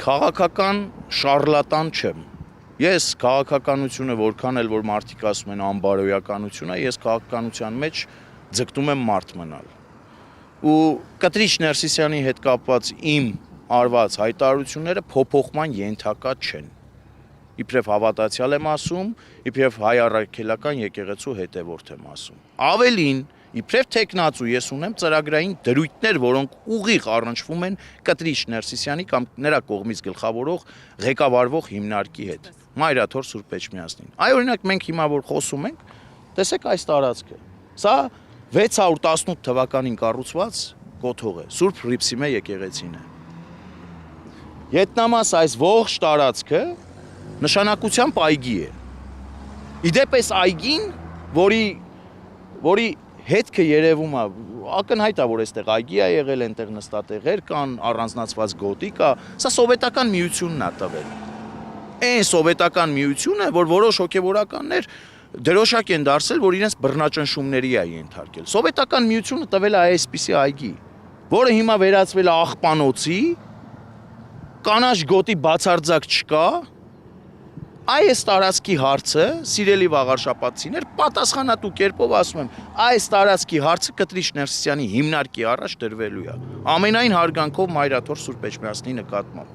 քաղաքական շարլատան չեմ։ Ես քաղաքականությունը որքան էլ որ մարդիկ ասում են անբարոյականություն է, ես քաղաքականության մեջ ձգտում եմ մարդ մնալ։ Ու Կտրիչ Ներսիսյանի հետ կապված իմ արված հայտարարությունները փոփոխման ենթակա չեն։ Իբրև հավատացյալ եմ ասում, իբրև հայ առաքելական եկեղեցու հետևորդ եմ ասում։ Ավելին, իբրև թեկնածու ես ունեմ ծրագրային դրույթներ, որոնք ուղիղ առնչվում են Կտրիչ Ներսիսյանի կամ նրա կողմից գլխավորող ղեկավարվող հիմնարկի հետ։ Մայրաթոր Սուրբ Էջմիածնին։ Այ օրինակ մենք հիմա որ խոսում ենք, տեսեք այս տարածքը։ Սա 618 թվականին կառուցված կոթող է, Սուրբ Հռիփսիմե եկեղեցին է։ Ետնամաս այս ողջ տարածքը նշանակությամբ այգի է։ Իդեպ այս այգին, որի հետքը երևում է, ակնհայտ է, որ այստեղ այգի է եղել, այնտեղ նստատեղեր կան, առանձնացված գոտի կա, սա սովետական միությունն է տվել։ Այն սովետական միությունը, որ որոշ հոգևորականներ դրոշակ են դարձել, որ իրենց բռնաճնշումների է ենթարկել։ Սովետական միությունը տվել է այսպիսի այգի, որը հիմա վերածվել է աղբանոցի, կանաչ գոտի բացարձակ չկա։ Այս տարածքի հարցը, սիրելի վաղարշապատցիներ, պատասխանատու կերպով ասում եմ, այս տարածքի հարցը Կտրիչ Ներսիսյանի հիմնարկի առաջ դրվելու է։ Ամենայն հարգանքով Մայրաթոր Սուրբ Էջմիածնի նկատմամբ։